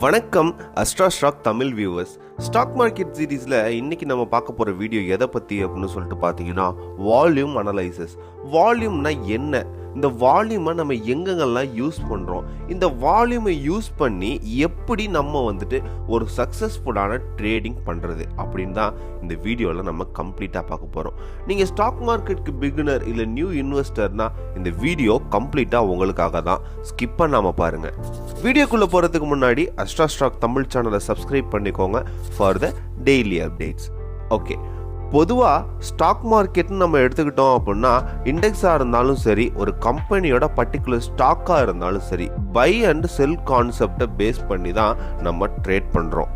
வணக்கம் Astra stock Tamil viewers. Stock market சீரீஸில் இன்றைக்கி நம்ம பார்க்க போகிற வீடியோ எதை பற்றி அப்படின்னு சொல்லிட்டு பார்த்தீங்கன்னா வால்யூம் அனலைசிஸ். வால்யூம்னா என்ன, இந்த வால்யூமை நம்ம எங்கெங்கெல்லாம் யூஸ் பண்ணுறோம், இந்த வால்யூமை யூஸ் பண்ணி எப்படி நம்ம ஒரு சக்ஸஸ்ஃபுல்லான ட்ரேடிங் பண்ணுறது அப்படின்னு தான் இந்த வீடியோவில் நம்ம கம்ப்ளீட்டாக பார்க்க போகிறோம். நீங்கள் ஸ்டாக் மார்க்கெட்டுக்கு பிகினர் இல்லை நியூ இன்வெஸ்டர்னால் இந்த வீடியோ கம்ப்ளீட்டாக உங்களுக்காக தான். ஸ்கிப் பண்ணாமல் பாருங்கள். வீடியோக்குள்ளே போகிறதுக்கு முன்னாடி அஸ்ட்ரா ஸ்டாக் தமிழ் சேனலை சப்ஸ்கிரைப் பண்ணிக்கோங்க for the daily updates. Okay, பொதுவாக ஸ்டாக் மார்க்கெட்னு நம்ம எடுத்துக்கிட்டோம் அப்படின்னா இண்டெக்ஸாக இருந்தாலும் சரி, ஒரு கம்பெனியோட பர்டிகுலர் ஸ்டாக்காக இருந்தாலும் சரி, பை அண்ட் செல் கான்செப்டை பேஸ் பண்ணி தான் நம்ம ட்ரேட் பண்ணுறோம்.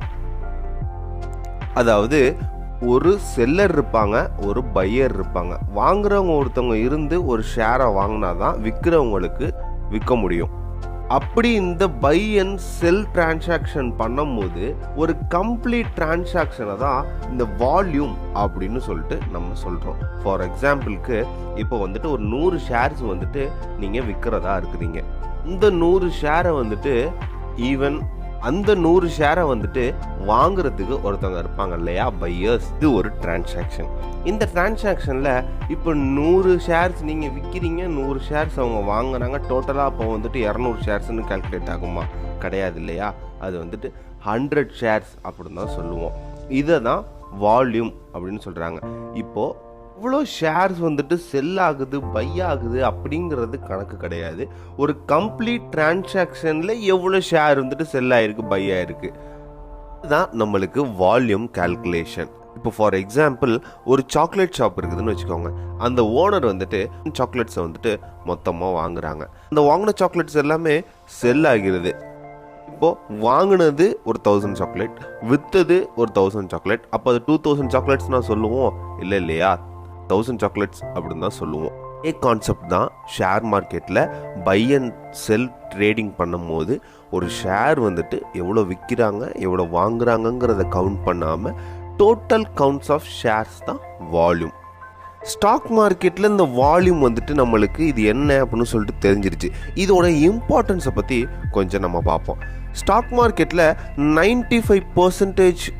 அதாவது ஒரு செல்லர் இருப்பாங்க, ஒரு பையர் இருப்பாங்க. வாங்குறவங்க ஒருத்தவங்க இருந்து ஒரு ஷேரை வாங்கினா தான் விற்கிறவங்களுக்கு விற்க முடியும். அப்படி இந்த பை அண்ட் செல் டிரான்சாக்ஷன் பண்ணும்போது ஒரு கம்ப்ளீட் டிரான்சாக்ஷனை தான் இந்த வால்யூம் அப்படின்னு சொல்லிட்டு நம்ம சொல்கிறோம். ஃபார் எக்ஸாம்பிளுக்கு இப்போ ஒரு 100 ஷேர்ஸ் நீங்கள் விற்கிறதா இருக்கிறீங்க. இந்த 100 ஷேரை ஈவன் அந்த 100 ஷேரை வாங்குறதுக்கு ஒருத்தவங்க இருப்பாங்க இல்லையா, பையர்ஸ். இது ஒரு டிரான்சாக்ஷன். இந்த டிரான்சாக்ஷனில் இப்போ 100 ஷேர்ஸ் நீங்கள் விற்கிறீங்க, 100 ஷேர்ஸ் அவங்க வாங்குறாங்க. டோட்டலாக அப்போ 200 ஷேர்ஸ்னு கால்குலேட் ஆகுமா? கிடையாது இல்லையா. அது 100 ஷேர்ஸ் அப்படின்னு தான் சொல்லுவோம். இதை தான் வால்யூம் அப்படின்னு சொல்கிறாங்க. இப்போது இவ்வளோ ஷேர்ஸ் செல் ஆகுது, பை ஆகுது அப்படிங்கிறது கணக்கு கிடையாது. ஒரு கம்ப்ளீட் டிரான்சாக்ஷனில் எவ்வளோ ஷேர் செல் ஆகிருக்கு, பை ஆகிருக்கு, இதுதான் நம்மளுக்கு வால்யூம் கால்குலேஷன். இப்போ ஃபார் எக்ஸாம்பிள் ஒரு சாக்லேட் ஷாப் இருக்குதுன்னு வச்சுக்கோங்க. அந்த ஓனர் சாக்லேட்ஸை மொத்தமாக வாங்குறாங்க. அந்த வாங்கின சாக்லேட்ஸ் எல்லாமே செல் ஆகிறது. இப்போது வாங்கினது ஒரு 1000 சாக்லேட், விற்றது ஒரு 1000 சாக்லேட். அப்போ அது 2000 சாக்லேட்ஸ் நான் சொல்லுவோம் இல்லை இல்லையா? 1000 சாக்லேட்ஸ் அப்படின்னு தான் சொல்லுவோம். இதே கான்செப்ட் தான் ஷேர் மார்க்கெட்டில் பை அண்ட் செல் ட்ரேடிங் பண்ணும்போது ஒரு ஷேர் எவ்வளோ விற்கிறாங்க, எவ்வளோ வாங்குறாங்கங்கிறத கவுண்ட் பண்ணாமல் டோட்டல் கவுண்ட்ஸ் ஆஃப் ஷேர்ஸ் தான் வால்யூம். ஸ்டாக் மார்க்கெட்டில் இந்த வால்யூம் நம்மளுக்கு இது என்ன அப்படின்னு சொல்லிட்டு தெரிஞ்சிருச்சு. இதோட இம்பார்ட்டன்ஸை பற்றி கொஞ்சம் நம்ம பார்ப்போம். ஸ்டாக் மார்க்கெட்டில் 95%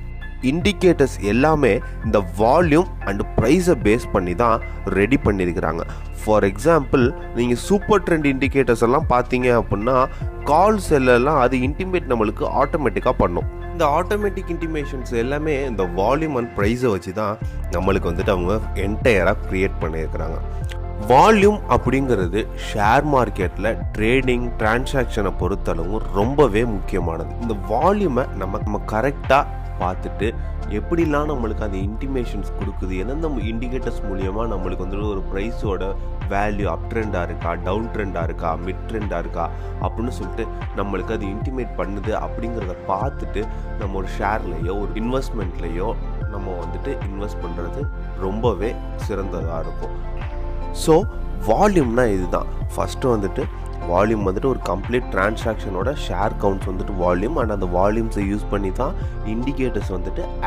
இண்டிகேட்டர்ஸ் எல்லாமே இந்த வால்யூம் அண்ட் ப்ரைஸை பேஸ் பண்ணி தான் ரெடி பண்ணியிருக்கிறாங்க. ஃபார் எக்ஸாம்பிள் நீங்கள் சூப்பர் ட்ரெண்ட் இண்டிகேட்டர்ஸ் எல்லாம் பார்த்தீங்க அப்படின்னா கால்ஸ் எல்லாம் அது இன்டிமேட் நம்மளுக்கு ஆட்டோமேட்டிக்காக பண்ணும். இந்த ஆட்டோமேட்டிக் இன்டிமேஷன்ஸ் எல்லாமே இந்த வால்யூம் அண்ட் ப்ரைஸை வச்சு தான் நம்மளுக்கு அவங்க என்டையராக க்ரியேட் பண்ணியிருக்கிறாங்க. வால்யூம் அப்படிங்கிறது ஷேர் மார்க்கெட்டில் ட்ரேடிங் டிரான்சாக்ஷனை பொறுத்தளவும் ரொம்பவே முக்கியமானது. இந்த வால்யூமை நம்ம கரெக்டாக பார்த்துட்டு எப்படிலாம் நம்மளுக்கு அந்த இன்டிமேஷன்ஸ் கொடுக்குது, எந்தெந்த இண்டிகேட்டர்ஸ் மூலியமாக நம்மளுக்கு ஒரு ப்ரைஸோட வேல்யூ அப் ட்ரெண்டாக இருக்கா, டவுன் ட்ரெண்டாக இருக்கா, மிட் ட்ரெண்டாக இருக்கா அப்படின்னு சொல்லிட்டு நம்மளுக்கு அது இன்டிமேட் பண்ணுது. அப்படிங்கிறத பார்த்துட்டு நம்ம ஒரு ஷேர்லேயோ ஒரு இன்வெஸ்ட்மெண்ட்லேயோ நம்ம இன்வெஸ்ட் பண்ணுறது ரொம்பவே சிறந்ததாக இருக்கும். ஸோ வால்யூம்னா இதுதான். ஃபஸ்ட்டு வால்யூம் ஒரு கம்ப்ளீட் டிரான்சாக்ஷனோட ஷேர் கவுண்ட்ஸ் வால்யூம் அண்ட் அந்த வால்யூம்ஸை யூஸ் பண்ணி தான் இண்டிகேட்டர்ஸ்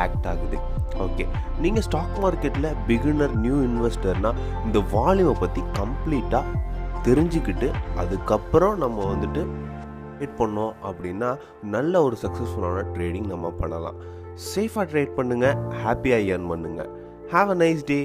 ஆக்ட் ஆகுது. ஓகே, நீங்கள் ஸ்டாக் மார்க்கெட்டில் பிகினர் நியூ இன்வெஸ்டர்னால் இந்த வால்யூமை பற்றி கம்ப்ளீட்டாக தெரிஞ்சுக்கிட்டு அதுக்கப்புறம் நம்ம ட்ரேட் பண்ணோம் அப்படின்னா நல்ல ஒரு சக்ஸஸ்ஃபுல்லான ட்ரேடிங் நம்ம பண்ணலாம். சேஃபாக ட்ரேட் பண்ணுங்கள், ஹாப்பியாக ஏர்ன் பண்ணுங்கள். Have a nice day.